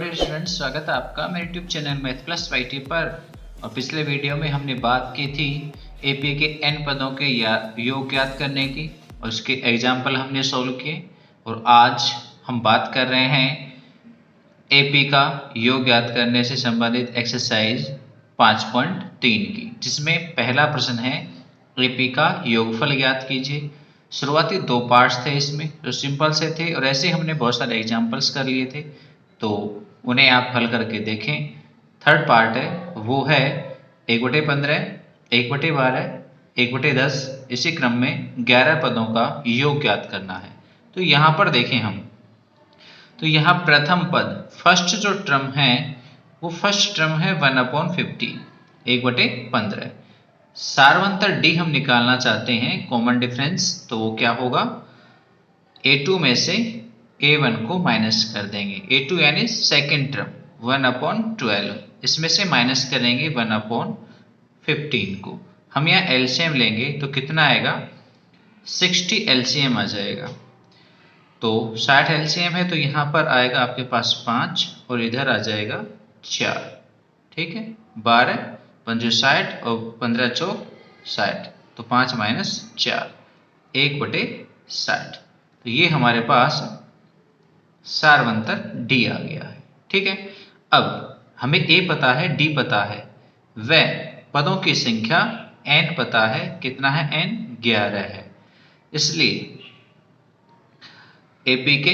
Dear students, स्वागत है आपका मेरे YouTube channel math plus YT पर। और पिछले वीडियो में हमने बात की थी एपी के n पदों के योग ज्ञात करने की और उसके एग्जाम्पल हमने सोल्व किए। और आज हम बात कर रहे हैं एपी का योग ज्ञात करने से संबंधित एक्सरसाइज 5.3 की, जिसमें पहला प्रश्न है एपी का योगफल ज्ञात कीजिए। शुरुआती दो पार्ट्स थे इसमें जो सिंपल से थे और ऐसे हमने बहुत सारे एग्जाम्पल्स कर लिए थे, तो उन्हें आप हल करके देखें। थर्ड पार्ट है वो है 1/15, 1/12, 1/10, इसी क्रम में 11 पदों का योग ज्ञात करना है। तो यहाँ पर देखें हम, तो यहाँ प्रथम पद फर्स्ट जो टर्म है वो फर्स्ट टर्म है 1/50, 1/15। सारवंतर डी हम निकालना चाहते हैं कॉमन डिफरेंस, तो वो क्या होगा, A2 में से A1 को माइनस कर देंगे। A2 यानी सेकेंड टर्म 1/12, इसमें से माइनस करेंगे 1/15 को। हम यहाँ एलसीएम लेंगे तो कितना आएगा, 60 एलसीएम आ जाएगा। तो 60 एलसीएम है तो यहाँ पर आएगा आपके पास 5 और इधर आ जाएगा 4। ठीक है, 12 5 60 और 15 चौक 60, तो 5 माइनस 4 1/60। तो ये हमारे पास सारवंतर डी आ गया है। ठीक है, अब हमें ए पता है, डी पता है, व पदों की संख्या n पता है, कितना है n, 11 है। इसलिए एपी के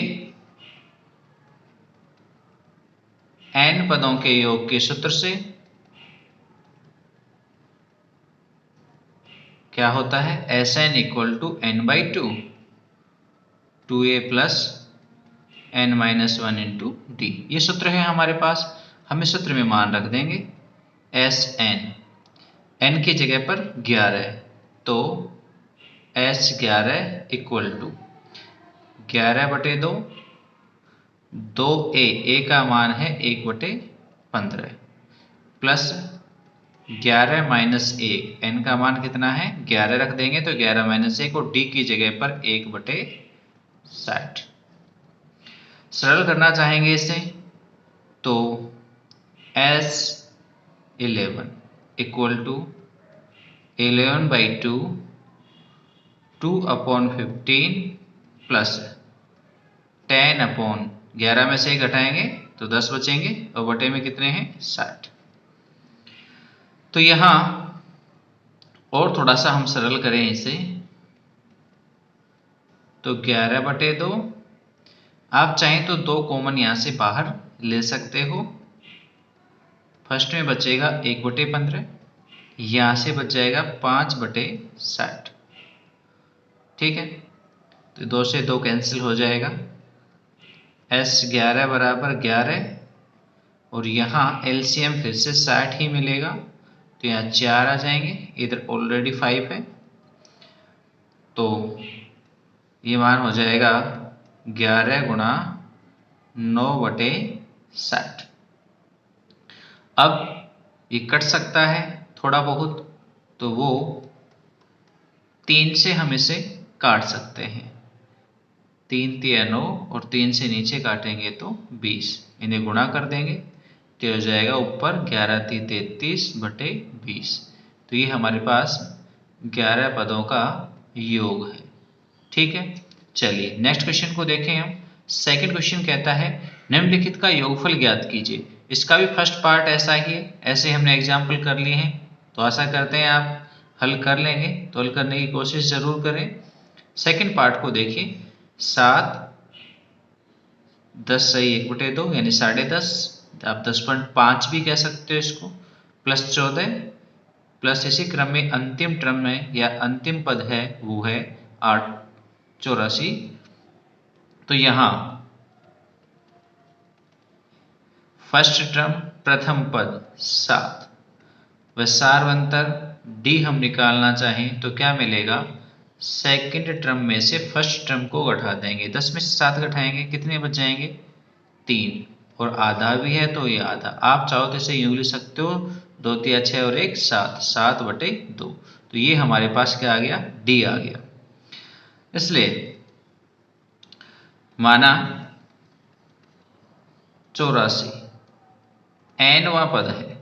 n पदों के योग के सूत्र से क्या होता है, Sn = n/2, 2a + n-1 × d। ये सूत्र है हमारे पास। हम इस सूत्र में मान रख देंगे Sn, n की जगह पर 11 है, तो S11 = 11/2, 2a, a का मान है 1/15, प्लस 11 - 1, n का मान कितना है 11 रख देंगे, तो 11 - 1 और d की जगह पर 1/60। सरल करना चाहेंगे इसे तो S11 = 11/2, 2/15 प्लस 10/11 में से 1 घटाएंगे तो 10 बचेंगे और बटे में कितने हैं 60। तो यहाँ और थोड़ा सा हम सरल करें इसे तो 11/2, आप चाहें तो 2 कॉमन यहाँ से बाहर ले सकते हो। फर्स्ट में बचेगा 1/15, यहाँ से बच जाएगा 5/60। ठीक है, तो 2 से 2 कैंसिल हो जाएगा। S11 = 11 और यहाँ एलसीएम फिर से 60 ही मिलेगा, तो यहाँ 4 आ जाएंगे, इधर ऑलरेडी 5 है, तो ये मान हो जाएगा 11 × 9/60। अब ये कट सकता है थोड़ा बहुत, तो वो 3 से हम इसे काट सकते हैं, 3 × 9 और 3 से नीचे काटेंगे तो 20, इन्हें गुणा कर देंगे तो हो जाएगा ऊपर 11 × 3 = 33/20। तो ये हमारे पास 11 पदों का योग है। ठीक है, चलिए नेक्स्ट क्वेश्चन को देखें हम। सेकंड क्वेश्चन कहता है निम्नलिखित का योगफल ज्ञात कीजिए। इसका भी फर्स्ट पार्ट ऐसा ही है, ऐसे हमने एग्जाम्पल कर लिए हैं, तो आशा करते हैं आप हल कर लेंगे, तो हल करने की कोशिश जरूर करें। सेकंड पार्ट को देखिए, 7 10 सही 1/2 यानी 10.5, आप 10.5 भी कह सकते हो इसको, प्लस 14 प्लस इसी क्रम में अंतिम टर्म में या अंतिम पद है वो है 8/84। तो यहाँ फर्स्ट टर्म प्रथम पद 7 व सारवंतर डी हम निकालना चाहें तो क्या मिलेगा, सेकंड टर्म में से फर्स्ट टर्म को घटा देंगे, 10 में से 7 घटाएंगे, कितने बच जाएंगे 3, और आधा भी है तो ये आधा। आप चाहो तो इसे यूं लिख सकते हो 2 × 6 और 1 7, 7/2। तो ये हमारे पास क्या आ गया, डी आ गया। इसलिए माना 84 nवां पद है।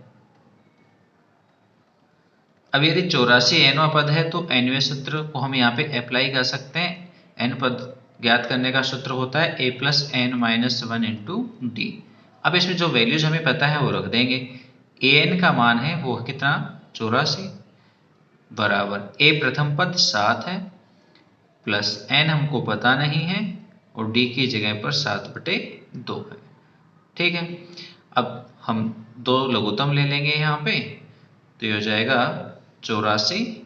अब यदि 84 nवां पद है तो nवें सूत्र को हम यहाँ पे अप्लाई कर सकते हैं। n पद ज्ञात करने का सूत्र होता है a plus n minus 1 into D. अब इसमें जो वैल्यूज हमें पता है वो रख देंगे। an का मान है वो कितना 84 बराबर a प्रथम पद 7 है प्लस n हमको पता नहीं है और d की जगह पर 7/2 है। ठीक है, अब हम दो लघुत्तम ले लेंगे यहाँ पे, तो ये हो जाएगा 84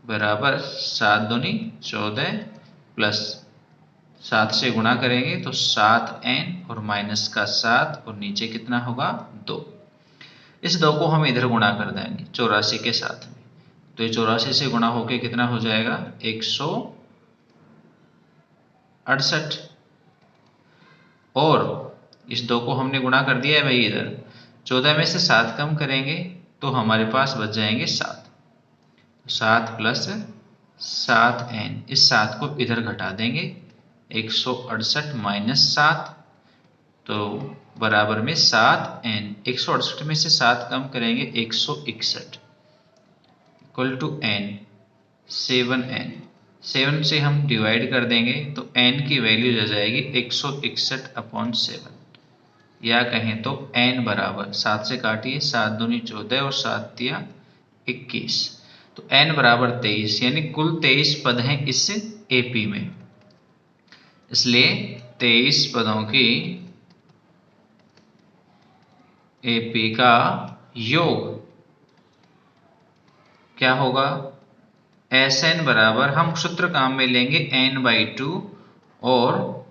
बराबर 7 दूनी 14 प्लस 7 से गुणा करेंगे तो 7n और माइनस का 7 और नीचे कितना होगा 2। इस 2 को हम इधर गुणा कर देंगे 84 के साथ में, तो ये 84 से गुणा होके कितना हो जाएगा 168 और इस 2 को हमने गुणा कर दिया है भाई। इधर 14 में से 7 कम करेंगे तो हमारे पास बच जाएंगे 7 प्लस 7n, इस 7 को इधर घटा देंगे 168 माइनस 7 तो बराबर में 7n। 168 में से 7 कम करेंगे 161 इक्वल टू n 7n। 7 से हम डिवाइड कर देंगे तो n की वैल्यू आ जाएगी 161/7 या कहें तो n बराबर 7 से काटिए 7 दूनी 14 और 7 तिया 21 तो n बराबर 23, यानी कुल 23 पद हैं इस AP में। इसलिए 23 पदों की AP का योग क्या होगा Sn बराबर, हम सूत्र काम में लेंगे n/2 और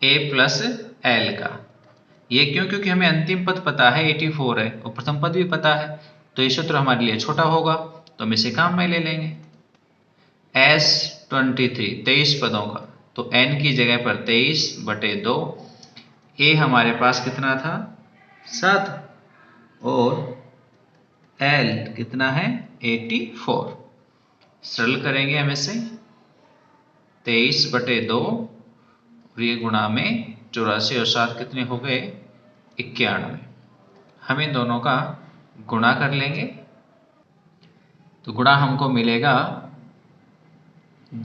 a प्लस l का। ये क्यों? क्योंकि हमें अंतिम पद पता है 84 है और प्रथम पद भी पता है, तो ये सूत्र हमारे लिए छोटा होगा तो हम इसे काम में ले लेंगे। S23 23 पदों का, तो n की जगह पर 23/2, a हमारे पास कितना था 7 और l कितना है 84। सरल करेंगे हम इसे 23/2 और ये गुणा में 84 और 7 कितने हो गए 91। हम इन दोनों का गुणा कर लेंगे तो गुणा हमको मिलेगा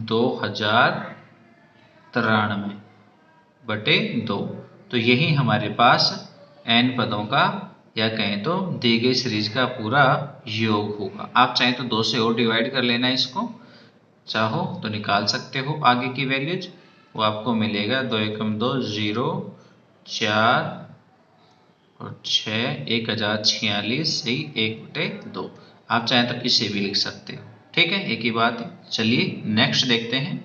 2093/2। तो यही हमारे पास n पदों का या कहें तो दी गई सीरीज का पूरा योग होगा। आप चाहें तो 2 से और डिवाइड कर लेना, इसको चाहो तो निकाल सकते हो आगे की वैल्यूज। वो आपको मिलेगा 2 एकम 2 0 4 और 6 1046 सही 1/2। आप चाहें तो इसे भी लिख सकते हो। ठीक है, एक ही बात है। चलिए नेक्स्ट देखते हैं।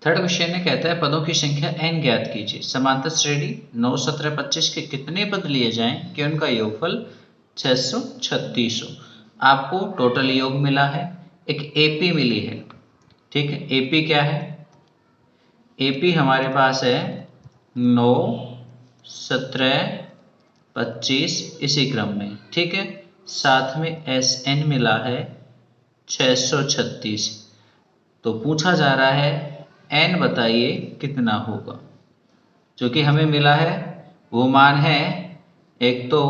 थर्ड क्वेश्चन में कहता है पदों की संख्या n ज्ञात कीजिए। समांतर श्रेणी 9 17 25 के कितने पद लिए जाएं कि उनका योगफल 636 हो। आपको टोटल योग मिला है, एक AP मिली है। ठीक है, AP क्या है? AP हमारे पास है 9 17 25 इसी क्रम में। ठीक है, साथ में SN मिला है 636। तो पूछा जा रहा है n बताइए कितना होगा। जो कि हमें मिला है वो मान है, एक तो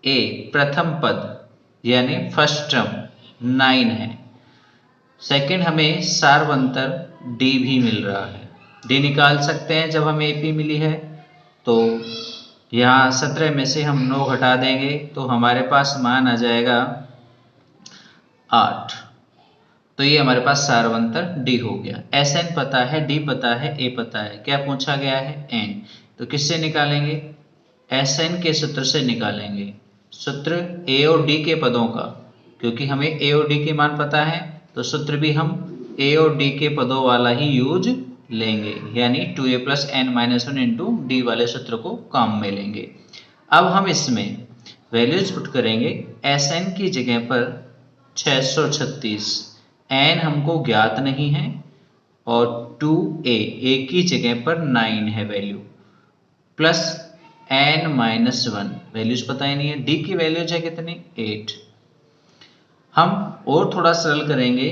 a प्रथम पद यानी फर्स्ट टर्म 9 है। सेकंड हमें सार्वंतर d भी मिल रहा है। d निकाल सकते हैं जब हमें AP मिली है। तो यहाँ 17 में से हम 9 घटा देंगे तो हमारे पास मान आ जाएगा 8। तो ये हमारे पास सार्वंतर D हो गया। SN पता है, D पता है, A पता है। क्या पूछा गया है? n। तो किससे निकालेंगे? SN के सूत्र से निकालेंगे। सूत्र A और D के पदों का, क्योंकि हमें A और D के मान पता है तो सूत्र भी हम A और D के पदों वाला ही यूज लेंगे, यानी 2a plus n minus 1 into D वाले सूत्र को काम में लेंगे। अब हम इसमें वैल्यूज पुट करेंगे। SN की जगह पर 636, n हमको ज्ञात नहीं है और 2a की जगह पर 9 है value, plus n minus 1 values पता ही नहीं है। D की वैल्यूज है कितनी 8। हम और थोड़ा सरल करेंगे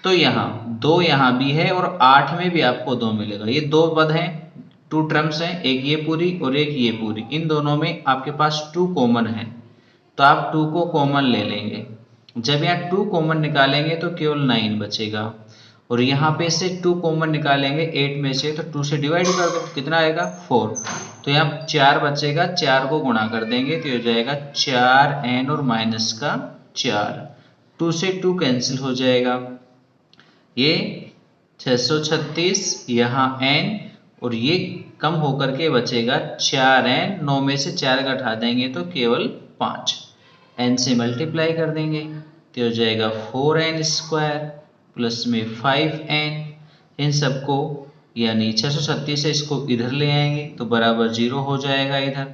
तो यहाँ 2 यहाँ भी है और 8 में भी आपको 2 मिलेगा। ये 2 पद हैं टू टर्म्स हैं, एक ये पूरी और एक ये पूरी, इन दोनों में आपके पास 2 कॉमन है तो आप 2 को कॉमन ले लेंगे। जब यहाँ 2 कॉमन निकालेंगे तो केवल 9 बचेगा और यहाँ पे से 2 कॉमन निकालेंगे 8 में से तो 2 से डिवाइड कर दो, कितना आएगा 4। तो यहाँ 4 बचेगा, 4 को गुणा कर देंगे तो हो जाएगा 4n और माइनस का 4, 2 से 2 कैंसिल हो जाएगा, ये 636 यहाँ n और ये कम होकर के बचेगा 4n, 9 में से 4 का हटा देंगे तो केवल 5, n से मल्टीप्लाई कर देंगे तो हो जाएगा 4n स्क्वायर प्लस में 5n, इन सबको यानी 636 से इसको इधर ले आएंगे तो बराबर 0 हो जाएगा इधर,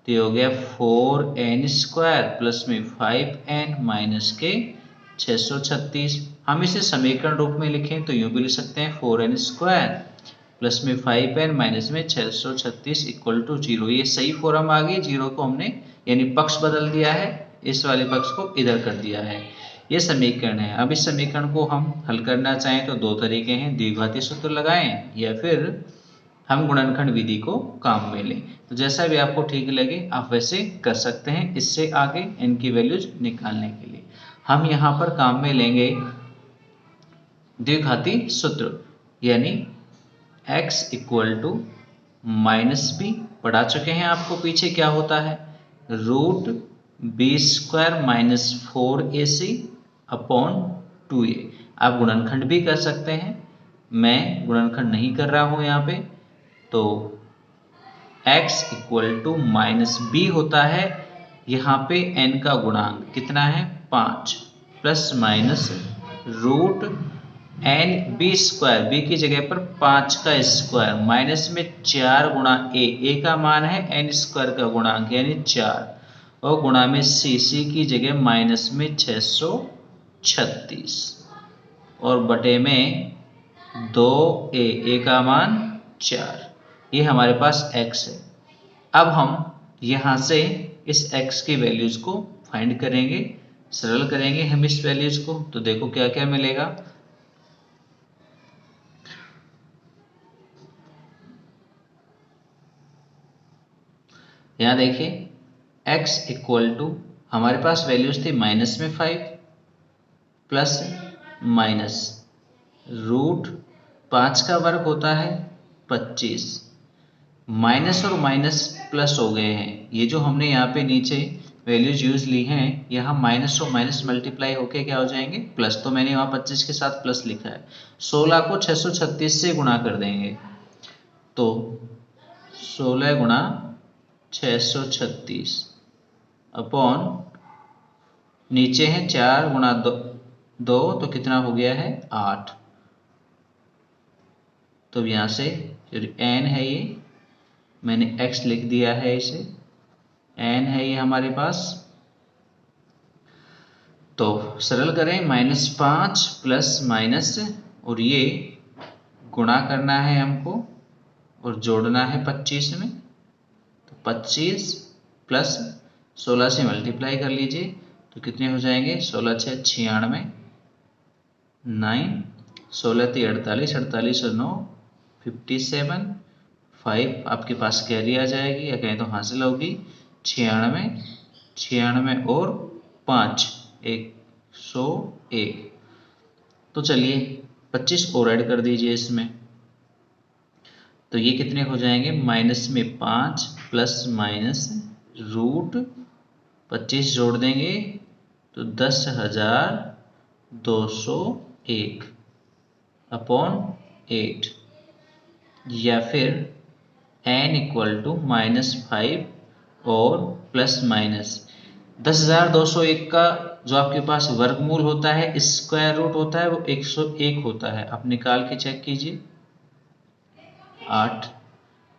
तो हो गया 4n स्क्वायर प्लस में 5n माइनस के 636। हम इसे समीकरण रूप में लिखें तो यूं भी लिख सकते हैं 4n स्क्वायर प्लस में 5n माइनस में 636 इक्वल टू 0। ये सही फॉर्म आ गई, 0 को हमने यानी पक्ष बदल दिया है, इस वाले पक्ष को इधर कर दिया है, ये समीकरण है। अब इस समीकरण को हम हल करना चाहें तो 2 तरीके हैं, द्विघातीय सूत्र लगाएं या फिर हम गुणनखंड विधि को काम में लें, तो जैसा भी आपको ठीक लगे आप वैसे कर सकते हैं। इससे आगे n की वैल्यूज निकालने के लिए हम यहाँ पर काम में लेंगे द्विघाती सूत्र, यानी x equal to minus B, पढ़ा चुके हैं आपको पीछे क्या होता है, root B square minus 4ac upon 2a। आप गुणनखंड भी कर सकते हैं, मैं गुणनखंड नहीं कर रहा हूं यहाँ पे, तो x equal to minus B होता है, यहाँ पे n का गुणांक कितना है 5 plus minus root n B square, B की जगह पर 5 का स्क्वायर माइनस में 4 गुणा a का मान है n स्क्वायर का गुणांक यानी 4 और गुणा में c की जगह माइनस में 636 और बटे में 2a का मान 4, ये हमारे पास x है। अब हम यहाँ से इस x की वैल्यूज को फाइंड करेंगे, सरल करेंगे हम इस वैल्यूज को, तो देखो क्या क्या मिलेगा। यहाँ देखिए x इक्वल टू हमारे पास वैल्यूज थी माइनस में 5 प्लस माइनस रूट 5 का वर्ग होता है 25, माइनस और माइनस प्लस हो गए हैं, ये जो हमने यहाँ पे नीचे वैल्यूज यूज ली हैं यहाँ माइनस और माइनस मल्टीप्लाई होके क्या हो जाएंगे प्लस, तो मैंने वहाँ 25 के साथ प्लस लिखा है। 16 को 636 से गुणा कर देंगे तो 16 गुणा 636 अपॉन नीचे है 4 गुणा 2 तो कितना हो गया है 8, तो यहाँ से n है ये मैंने x लिख दिया है, इसे n है ये हमारे पास, तो सरल करें -5 प्लस माइनस और ये गुणा करना है हमको और जोड़ना है 25 में, तो 25 प्लस 16 से मल्टीप्लाई कर लीजिए तो कितने हो जाएंगे 16 6 96, 9 16 3 48, 48 और 9 57, 5 आपके पास कैरी आ जाएगी या कहें तो हासिल होगी 96, 96 और 5 101। तो चलिए 25 और ऐड कर दीजिए इसमें, तो ये कितने हो जाएंगे माइनस में 5 प्लस माइनस रूट 25 जोड़ देंगे तो 10,201 अपॉन 8, या फिर n इक्वल टू -5 और प्लस माइनस 10,201 का जो आपके पास वर्गमूल होता है स्क्वायर रूट होता है वो 101 होता है, आप निकाल के चेक कीजिए 8।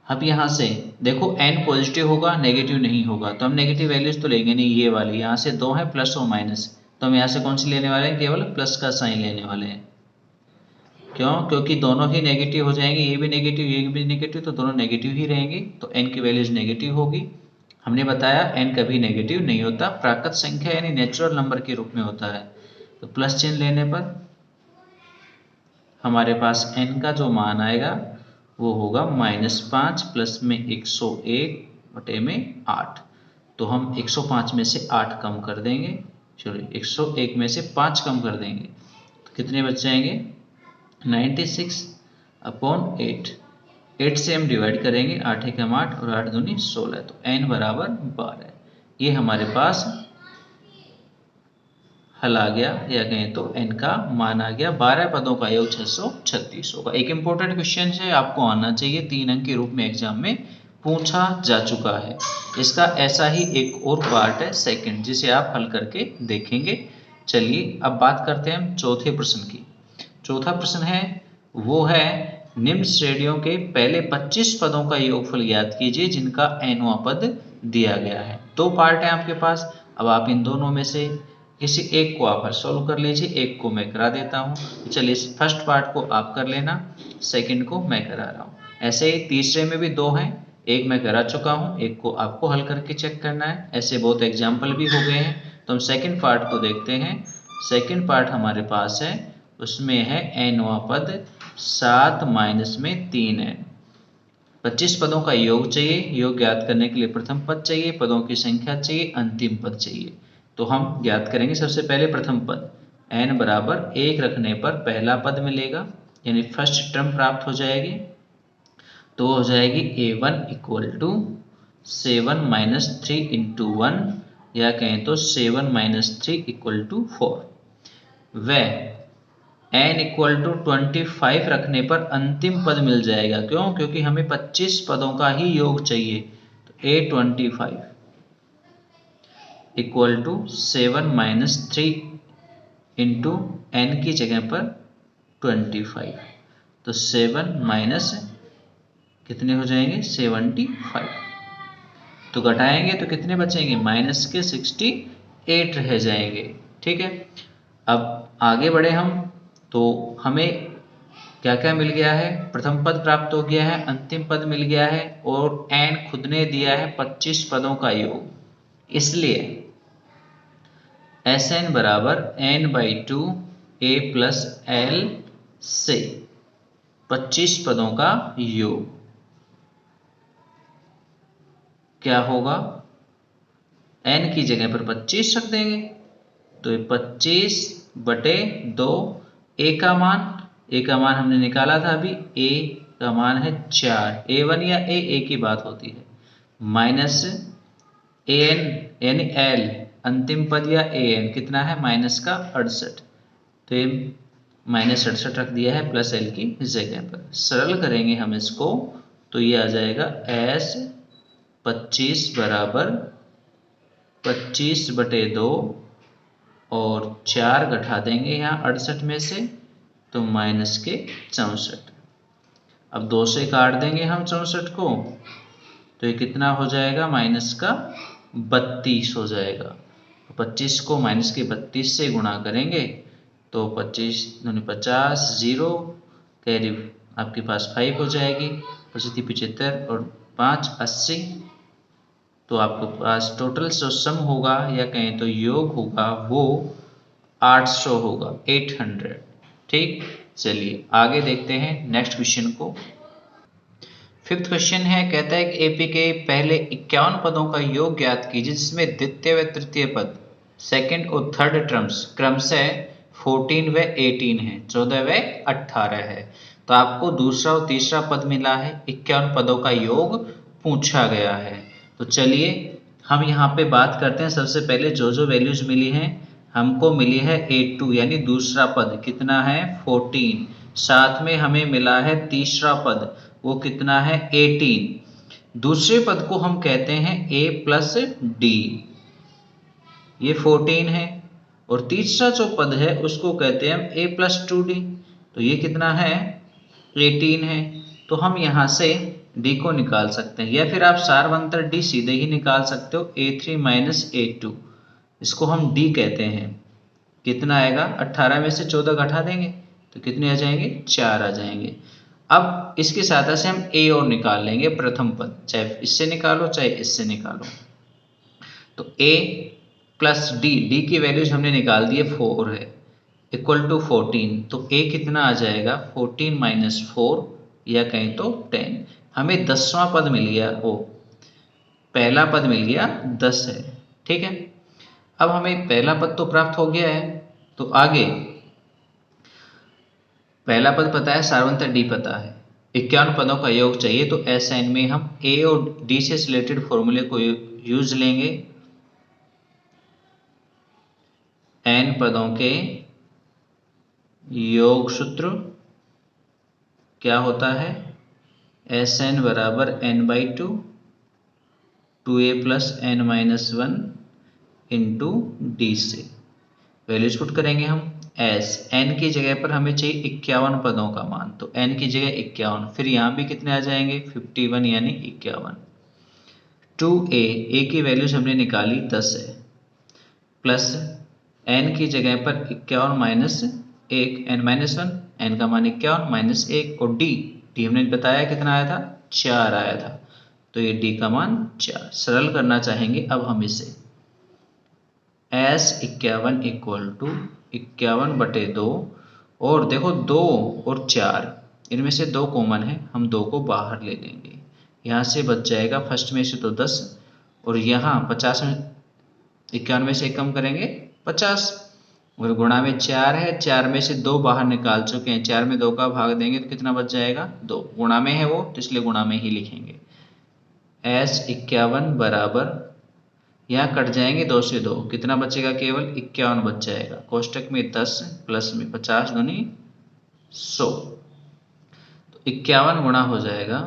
अब यहाँ से देखो n पॉजिटिव होगा नेगेटिव नहीं होगा, तो हम नेगेटिव वैल्यूज तो लेंगे नहीं, ये वाली यहाँ से 2 है प्लस और माइनस, तो हम यहाँ से कौन सी लेने वाले हैं केवल प्लस का साइन लेने वाले हैं। क्यों? क्योंकि दोनों ही नेगेटिव हो जाएंगे, ये भी नेगेटिव ये भी नेगेटिव, तो दोनों नेगेटिव ही रहेंगे, तो n की वैल्यूज नेगेटिव होगी। हमने बताया n कभी नेगेटिव नहीं होता, प्राकृत संख्या यानी नेचुरल नंबर के रूप में होता है, तो प्लस चिन्ह लेने पर हमारे पास n का जो मान आएगा वो होगा -5 प्लस में 101/8। तो हम 105 में से 8 कम कर देंगे, सॉरी 101 में से 5 कम कर देंगे, तो कितने बच जाएंगे 96/8। 8 से हम डिवाइड करेंगे, 8 एकम 8 और 8 दूनी 16, तो n बराबर 12। ये हमारे पास हल आ गया, या कहें तो n का मान आ गया। 12 पदों का योग 636 होगा। एक इंपॉर्टेंट क्वेश्चन है, आपको आना चाहिए, 3 अंक के रूप में एग्जाम में पूछा जा चुका है। इसका ऐसा ही एक और पार्ट है सेकंड, जिसे आप हल करके देखेंगे। चलिए अब बात करते हैं हम चौथे प्रश्न की। चौथा प्रश्न है वो है निम्न श्रेणियों के पहले 25 पदों का योगफल ज्ञात कीजिए जिनका nवां पद दिया गया है। दो पार्ट है आपके पास, अब आप इन दोनों में से किसी एक को आप सॉल्व कर लीजिए, एक को मैं करा देता हूँ। चलिए फर्स्ट पार्ट को आप कर लेना, सेकंड को मैं करा रहा हूँ। ऐसे ही तीसरे में भी दो हैं, एक मैं करा चुका हूँ, एक को आपको हल करके चेक करना है। ऐसे बहुत एग्जाम्पल भी हो गए हैं। तो हम सेकंड पार्ट को देखते हैं। सेकंड पार्ट हमारे पास है, उसमें है nवां पद 7 माइनस में 3n। 25 पदों का योग चाहिए। योग ज्ञात करने के लिए प्रथम पद चाहिए, पदों की संख्या चाहिए, अंतिम पद चाहिए। तो हम ज्ञात करेंगे सबसे पहले प्रथम पद। n बराबर 1 रखने पर पहला पद मिलेगा, यानी फर्स्ट टर्म प्राप्त हो जाएगी। तो हो जाएगी a1 equal to 7 minus 3 into 1, या कहें तो 7 माइनस 3 इक्वल टू 4। वह n इक्वल टू 25 रखने पर अंतिम पद मिल जाएगा। क्यों? क्योंकि हमें 25 पदों का ही योग चाहिए। तो a25 equal to 7 minus 3 into n की जगह पर 25, तो 7 माइनस कितने हो जाएंगे 75। तो घटाएंगे तो कितने बचेंगे, माइनस के 68 रह जाएंगे। ठीक है, अब आगे बढ़े हम। तो हमें क्या क्या मिल गया है, प्रथम पद प्राप्त हो गया है, अंतिम पद मिल गया है, और n खुद ने दिया है 25 पदों का योग। इसलिए Sn बराबर n/2 a प्लस l से 25 पदों का योग क्या होगा, n की जगह पर 25 रख देंगे, तो ये 25/2। a का मान हमने निकाला था अभी, a का मान है 4, a1 या a की बात होती है, माइनस an यानी l अंतिम पद या an कितना है माइनस का 68, तो ये माइनस 68 रख दिया है प्लस l की जगह पर। सरल करेंगे हम इसको, तो ये आ जाएगा s 25 बराबर 25/2 और 4 घटा देंगे यहाँ 68 में से, तो माइनस के 64। अब 2 से काट देंगे हम 64 को, तो ये कितना हो जाएगा, माइनस का 32 हो जाएगा। 25 को माइनस के 32 से गुणा करेंगे, तो 25 दूनी 50, 0 कैरी आपके पास 5 हो जाएगी, 25 75 और 5 80। तो आपके पास टोटल जो सम होगा, या कहें तो योग होगा, वो 800 होगा, 800। ठीक, चलिए आगे देखते हैं नेक्स्ट क्वेश्चन को। फिफ्थ क्वेश्चन है, कहता है कि एपी के पहले 51 पदों का योग ज्ञात कीजिए जिसमें द्वितीय व तृतीय पद, सेकंड और थर्ड टर्म्स क्रमशः 14 व 18 है, 14 व 18 है। तो आपको दूसरा और तीसरा पद मिला है, 51 पदों का योग पूछा गया है। तो चलिए हम यहाँ पे बात करते हैं। सबसे पहले जो जो वैल्यूज मिली हैं, हमको मिली है 82 यानी दूसरा पद कितना है 14, साथ में हमें मिला है तीसरा पद, वो कितना है 18। दूसरे पद को हम कहते हैं a प्लस डी, ये 14 है, और तीसरा जो पद है उसको कहते हैं हम a प्लस 2d, तो ये कितना है 18 है। तो हम यहाँ से d को निकाल सकते हैं, या फिर आप सारवंतर d सीधे ही निकाल सकते हो, a3 माइनस a2, इसको हम d कहते हैं। कितना आएगा, 18 में से 14 घटा देंगे तो कितने आ जाएंगे, 4 आ जाएंगे। अब इसके साथ से हम a और निकाल लेंगे प्रथम पद, चाहे इससे निकालो चाहे इससे निकालो। तो a प्लस डी की वैल्यूज हमने निकाल दी है, 4 है, इक्वल टू 14, तो a कितना आ जाएगा 14 माइनस 4 या कहें तो 10। हमें 10वां पद मिल गया, वो पहला पद मिल गया 10 है। ठीक है, अब हमें पहला पद तो प्राप्त हो गया है, तो आगे पहला पद पता है, सारवंतर डी पता है, 51 पदों का योग चाहिए। तो एसएन में हम ए और डी से रिलेटेड फॉर्मूले को यूज लेंगे। एन पदों के योग सूत्र क्या होता है, एस एन बराबर N by two A plus N minus one into D से वैल्यूज पुट करेंगे हम। एस एन की जगह पर हमें चाहिए 51 पदों का मान, तो एन की जगह 51, फिर यहाँ भी कितने आ जाएंगे 51 यानी 51। टू ए की वैल्यूज हमने निकाली 10 है, प्लस एन की जगह पर 51 माइनस 1 एन माइनस 1, एन का मान 51 माइनस 1, और डी हमने बताया कितना आया था 4 आया था, तो ये डी का मान 4। सरल करना चाहेंगे अब हम इसे, एस 51 इक्वल टू 51/2, और देखो 2 और 4 इनमें से 2 कॉमन है, हम 2 को बाहर ले लेंगे, यहाँ से बच जाएगा फर्स्ट में से तो 10, और यहाँ 50 में 51 में से कम करेंगे 50, और गुणा में 4 है, 4 में से 2 बाहर निकाल चुके हैं, 4 में 2 का भाग देंगे तो कितना बच जाएगा 2, गुणा में है वो तो इसलिए गुणा में ही लिखेंगे। एस 51 बराबर, यहाँ कट जाएंगे 2 से 2, कितना बचेगा केवल 51 बच जाएगा, कोष्टक में 10 प्लस में 50 दूनी 100, तो 51 गुणा हो जाएगा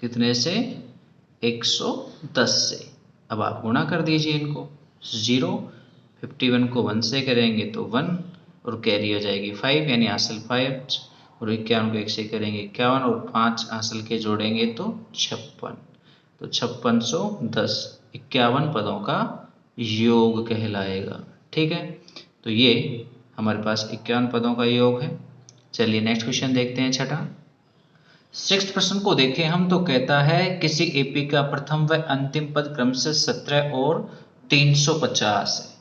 कितने से 110 से। अब आप गुणा कर दीजिए इनको, 0 51 को 1 से करेंगे तो 1, और कैरी हो जाएगी 5 यानी हासिल 5, और 51 को 1 से करेंगे 51, और 5 हासिल के जोड़ेंगे तो 56, तो 5610 51 पदों का योग कहलाएगा। ठीक है, तो ये हमारे पास 51 पदों का योग है। चलिए नेक्स्ट क्वेश्चन देखते हैं, छठा। 6th प्रश्न को देखें हम, तो कहता है किसी एपी का प्रथम व अंतिम पद क्रमशः 17 और 350 है।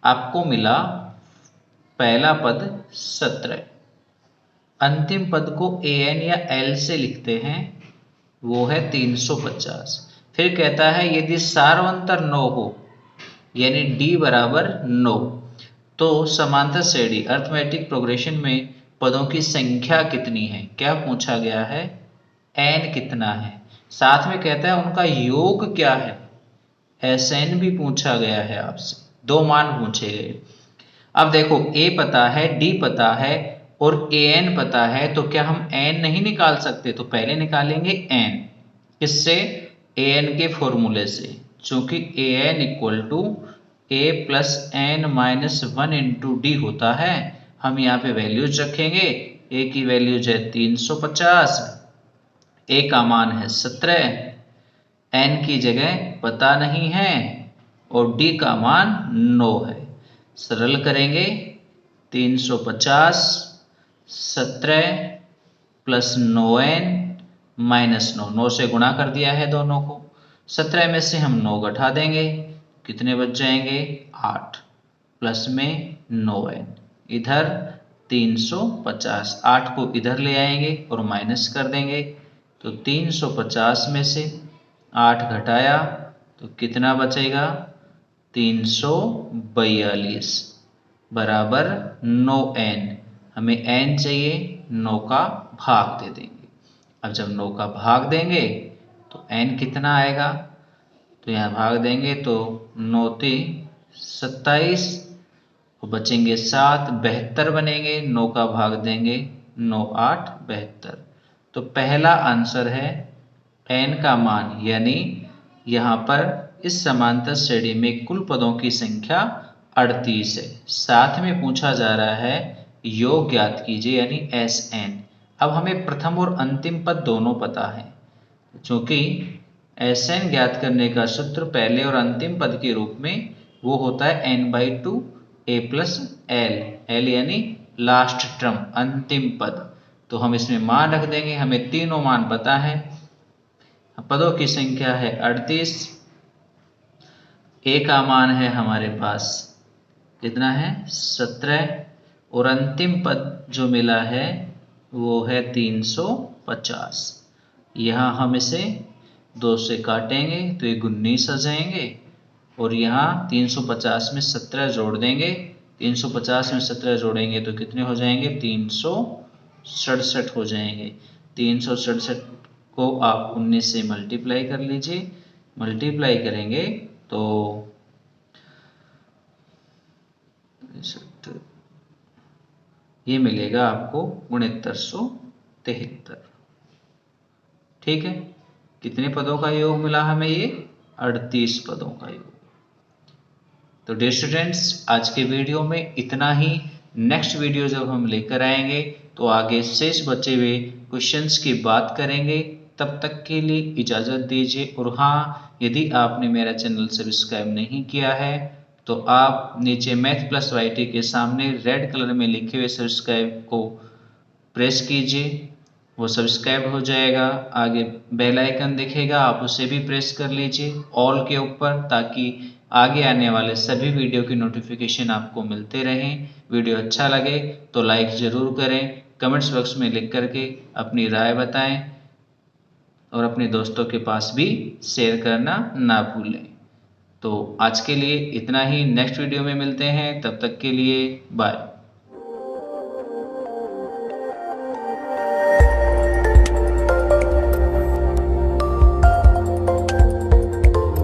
आपको मिला पहला पद 17, अंतिम पद को an या l से लिखते हैं, वो है 350। फिर कहता है यदि सार्वंतर 9 हो, यानी d बराबर 9, तो समांतर श्रेणी अर्थमेटिक प्रोग्रेशन में पदों की संख्या कितनी है। क्या पूछा गया है, n कितना है, साथ में कहता है उनका योग क्या है, Sn भी पूछा गया है आपसे, 2 मान पूछे गए। अब देखो a पता है, d पता है और an पता है, तो क्या हम n नहीं निकाल सकते, तो पहले निकालेंगे n, किससे, an के फॉर्मूले से, चूंकि an equal to a plus n minus 1 into D होता है। हम यहाँ पे वैल्यूज रखेंगे, a की वैल्यूज है 350, a का मान है 17, n की जगह पता नहीं है, और d का मान 9 है। सरल करेंगे, 350 17 प्लस 9n माइनस 9, 9 से गुणा कर दिया है दोनों को, 17 में से हम 9 घटा देंगे, कितने बच जाएंगे 8, प्लस में 9n, इधर 350, 8 को इधर ले आएंगे और माइनस कर देंगे, तो 350 में से 8 घटाया तो कितना बचेगा 342 बराबर 9n, हमें n चाहिए, 9 का भाग दे देंगे। अब जब 9 का भाग देंगे तो n कितना आएगा, तो यहाँ भाग देंगे तो 9 × 27, बचेंगे 7, 72 बनेंगे, 9 का भाग देंगे 9 8 72, तो पहला आंसर है n का मान, यानी यहाँ पर इस समांतर श्रेणी में कुल पदों की संख्या 38 है। साथ में पूछा जा रहा है योग ज्ञात कीजिए, यानी Sn। अब हमें प्रथम और अंतिम पद दोनों पता है, क्योंकि Sn ज्ञात करने का सूत्र पहले और अंतिम पद के रूप में वो होता है n/2 a प्लस l यानी लास्ट टर्म, अंतिम पद। तो हम इसमें मान रख देंगे, हमें तीनों मान पता है, पदों की संख्या है 38, a का मान है हमारे पास कितना है 17, और अंतिम पद जो मिला है वो है 350। यहाँ हम इसे 2 से काटेंगे तो ये 19 आ जाएंगे और यहाँ 350 में 17 जोड़ देंगे। 350 में 17 जोड़ेंगे तो कितने हो जाएंगे? 367 हो जाएंगे। 367 को आप 19 से मल्टीप्लाई कर लीजिए। मल्टीप्लाई करेंगे तो ये मिलेगा आपको 6973। ठीक है, कितने पदों का योग मिला हमें? ये 38 पदों का योग। तो डियर स्टूडेंट्स, आज के वीडियो में इतना ही। नेक्स्ट वीडियो जब हम लेकर आएंगे तो आगे शेष बचे हुए क्वेश्चंस की बात करेंगे। तब तक के लिए इजाज़त दीजिए। और हाँ, यदि आपने मेरा चैनल सब्सक्राइब नहीं किया है तो आप नीचे मैथ प्लस वाईटी के सामने रेड कलर में लिखे हुए सब्सक्राइब को प्रेस कीजिए, वो सब्सक्राइब हो जाएगा। आगे बेल आइकन दिखेगा, आप उसे भी प्रेस कर लीजिए ऑल के ऊपर, ताकि आगे आने वाले सभी वीडियो की नोटिफिकेशन आपको मिलते रहें। वीडियो अच्छा लगे तो लाइक ज़रूर करें, कमेंट्स बॉक्स में लिख करके अपनी राय बताएं और अपने दोस्तों के पास भी शेयर करना ना भूलें। तो आज के लिए इतना ही। नेक्स्ट वीडियो में मिलते हैं, तब तक के लिए बाय।